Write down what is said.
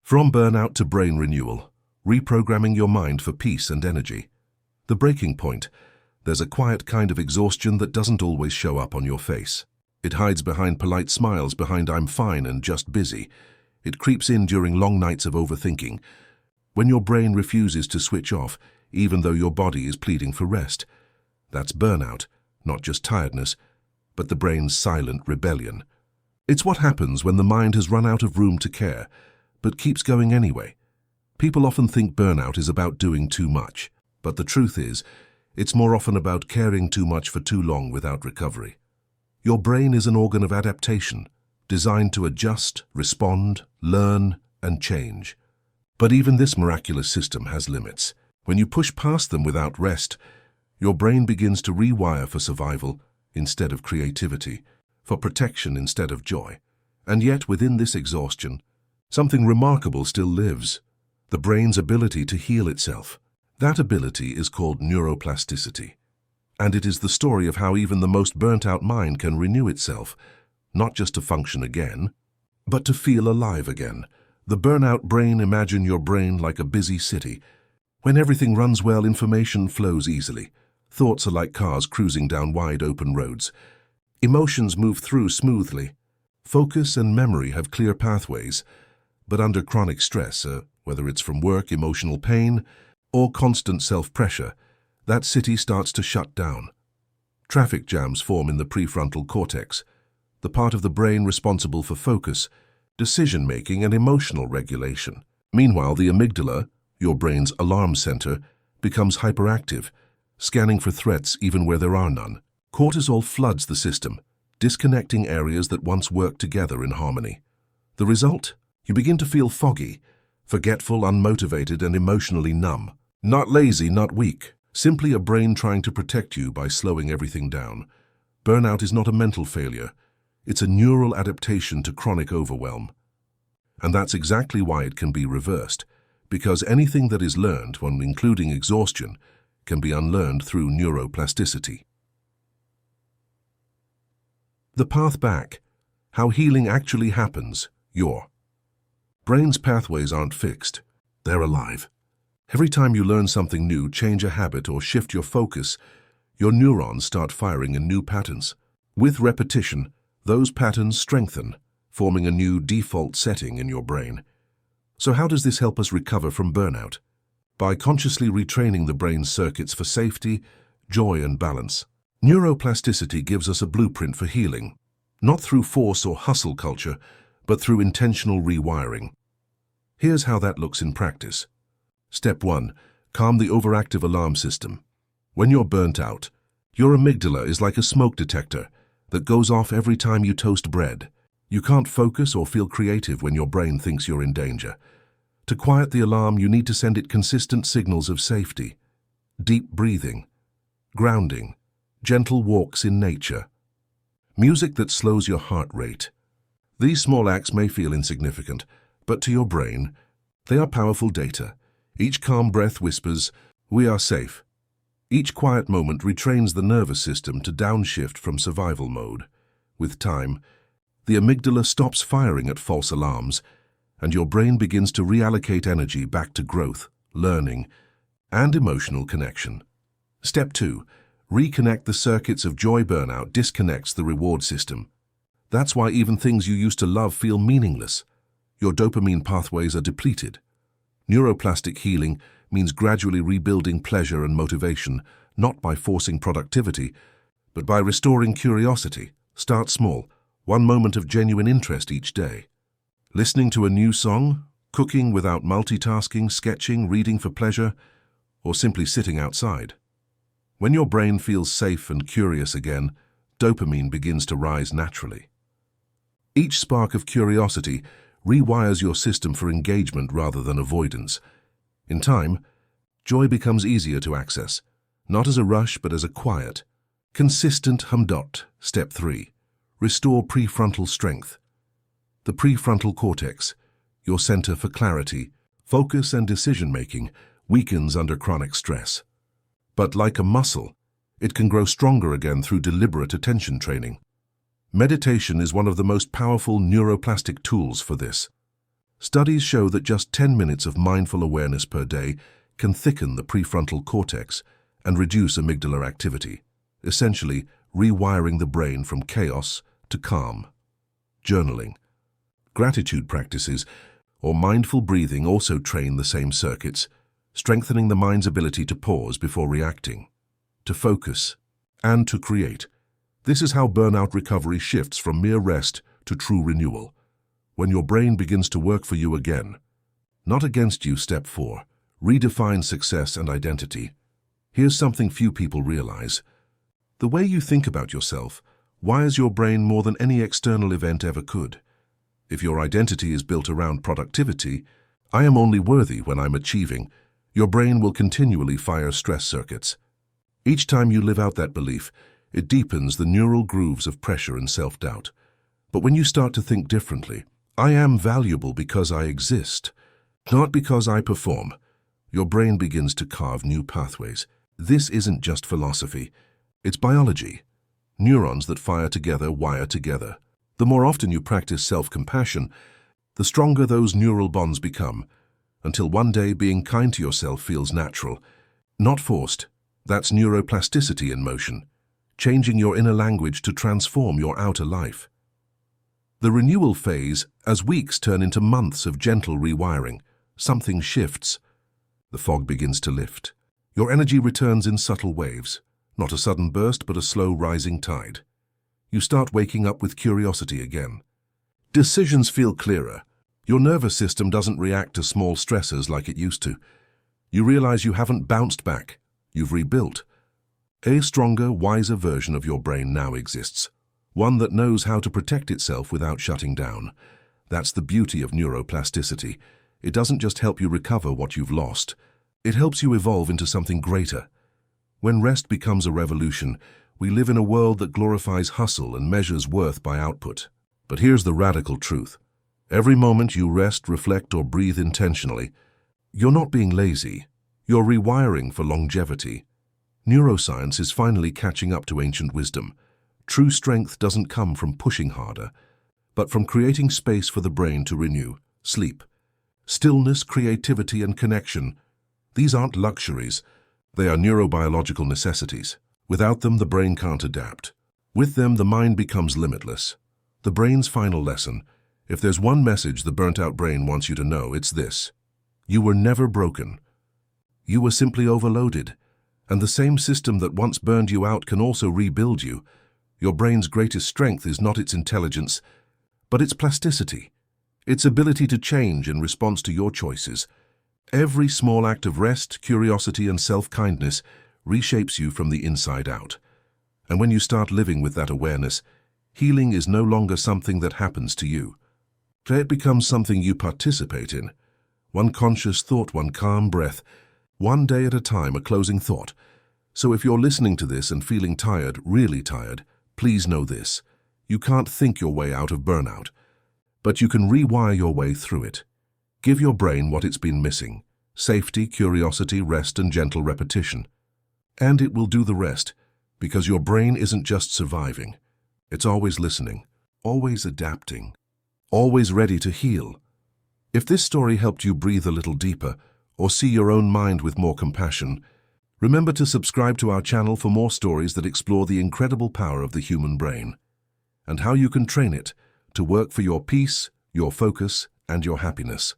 From burnout to brain renewal, reprogramming your mind for peace and energy. The breaking point: there's a quiet kind of exhaustion that doesn't always show up on your face. It hides behind polite smiles, behind "I'm fine and just busy." It creeps in during long nights of overthinking, when your brain refuses to switch off, even though your body is pleading for rest. That's burnout, not just tiredness, but the brain's silent rebellion. It's what happens when the mind has run out of room to care, but keeps going anyway. People often think burnout is about doing too much, but the truth is, it's more often about caring too much for too long without recovery. Your brain is an organ of adaptation, designed to adjust, respond, learn, and change. But even this miraculous system has limits. When you push past them without rest, your brain begins to rewire for survival instead of creativity, for protection instead of joy. And yet, within this exhaustion, something remarkable still lives: the brain's ability to heal itself. That ability is called neuroplasticity. And it is the story of how even the most burnt-out mind can renew itself, not just to function again, but to feel alive again. The burnout brain: imagine your brain like a busy city. When everything runs well, information flows easily. Thoughts are like cars cruising down wide-open roads. Emotions move through smoothly. Focus and memory have clear pathways. But under chronic stress, whether it's from work, emotional pain, or constant self-pressure, that city starts to shut down. Traffic jams form in the prefrontal cortex, the part of the brain responsible for focus, decision-making, and emotional regulation. Meanwhile, the amygdala, your brain's alarm center, becomes hyperactive, scanning for threats even where there are none. Cortisol floods the system, disconnecting areas that once worked together in harmony. The result? You begin to feel foggy, forgetful, unmotivated, and emotionally numb. Not lazy, not weak, simply a brain trying to protect you by slowing everything down. Burnout is not a mental failure. It's a neural adaptation to chronic overwhelm. And that's exactly why it can be reversed, because anything that is learned, when including exhaustion, can be unlearned through neuroplasticity. The path back: how healing actually happens. Your brain's pathways aren't fixed, they're alive. Every time you learn something new, change a habit, or shift your focus, your neurons start firing in new patterns. With repetition, those patterns strengthen, forming a new default setting in your brain. So how does this help us recover from burnout? By consciously retraining the brain's circuits for safety, joy, and balance. Neuroplasticity gives us a blueprint for healing, not through force or hustle culture, but through intentional rewiring. Here's how that looks in practice. Step 1. Calm the overactive alarm system. When you're burnt out, your amygdala is like a smoke detector that goes off every time you toast bread. You can't focus or feel creative when your brain thinks you're in danger. To quiet the alarm, you need to send it consistent signals of safety: deep breathing, grounding, gentle walks in nature, music that slows your heart rate. These small acts may feel insignificant, but to your brain, they are powerful data. Each calm breath whispers, "We are safe." Each quiet moment retrains the nervous system to downshift from survival mode. With time, the amygdala stops firing at false alarms, and your brain begins to reallocate energy back to growth, learning, and emotional connection. Step 2. Reconnect the circuits of joy. Burnout disconnects the reward system. That's why even things you used to love feel meaningless. Your dopamine pathways are depleted. Neuroplastic healing means gradually rebuilding pleasure and motivation, not by forcing productivity, but by restoring curiosity. Start small, one moment of genuine interest each day. Listening to a new song, cooking without multitasking, sketching, reading for pleasure, or simply sitting outside. When your brain feels safe and curious again, dopamine begins to rise naturally. Each spark of curiosity rewires your system for engagement rather than avoidance. In time, joy becomes easier to access, not as a rush but as a quiet, consistent hum. Step 3. Restore prefrontal strength. The prefrontal cortex, your center for clarity, focus, and decision-making, weakens under chronic stress. But like a muscle, it can grow stronger again through deliberate attention training. Meditation is one of the most powerful neuroplastic tools for this. Studies show that just 10 minutes of mindful awareness per day can thicken the prefrontal cortex and reduce amygdala activity, essentially rewiring the brain from chaos to calm. Journaling, gratitude practices, or mindful breathing also train the same circuits, strengthening the mind's ability to pause before reacting, to focus, and to create. This is how burnout recovery shifts from mere rest to true renewal. When your brain begins to work for you again. Not against you. Step 4. Redefine success and identity. Here's something few people realize. The way you think about yourself wires your brain more than any external event ever could. If your identity is built around productivity, I am only worthy when I'm achieving, your brain will continually fire stress circuits. Each time you live out that belief, it deepens the neural grooves of pressure and self-doubt. But when you start to think differently, I am valuable because I exist, not because I perform, your brain begins to carve new pathways. This isn't just philosophy, it's biology. Neurons that fire together wire together. The more often you practice self-compassion, the stronger those neural bonds become, until one day being kind to yourself feels natural, not forced. That's neuroplasticity in motion, changing your inner language to transform your outer life. The renewal phase, as weeks turn into months of gentle rewiring, something shifts. The fog begins to lift. Your energy returns in subtle waves, not a sudden burst but a slow rising tide. You start waking up with curiosity again. Decisions feel clearer. Your nervous system doesn't react to small stressors like it used to. You realize you haven't bounced back. You've rebuilt. A stronger, wiser version of your brain now exists. One that knows how to protect itself without shutting down. That's the beauty of neuroplasticity. It doesn't just help you recover what you've lost. It helps you evolve into something greater. When rest becomes a revolution, we live in a world that glorifies hustle and measures worth by output. But here's the radical truth. Every moment you rest, reflect, or breathe intentionally, you're not being lazy. You're rewiring for longevity. Neuroscience is finally catching up to ancient wisdom. True strength doesn't come from pushing harder, but from creating space for the brain to renew, sleep. Stillness, creativity, and connection. These aren't luxuries. They are neurobiological necessities. Without them, the brain can't adapt. With them, the mind becomes limitless. The brain's final lesson. If there's one message the burnt-out brain wants you to know, it's this. You were never broken. You were simply overloaded. And the same system that once burned you out can also rebuild you. Your brain's greatest strength is not its intelligence, but its plasticity. Its ability to change in response to your choices. Every small act of rest, curiosity, and self-kindness reshapes you from the inside out. And when you start living with that awareness, healing is no longer something that happens to you. It becomes something you participate in. One conscious thought, one calm breath, one day at a time. A closing thought. So if you're listening to this and feeling tired, really tired, please know this. You can't think your way out of burnout, but you can rewire your way through it. Give your brain what it's been missing. Safety, curiosity, rest, and gentle repetition. And it will do the rest, because your brain isn't just surviving. It's always listening, always adapting, always ready to heal. If this story helped you breathe a little deeper or see your own mind with more compassion, remember to subscribe to our channel for more stories that explore the incredible power of the human brain and how you can train it to work for your peace, your focus, and your happiness.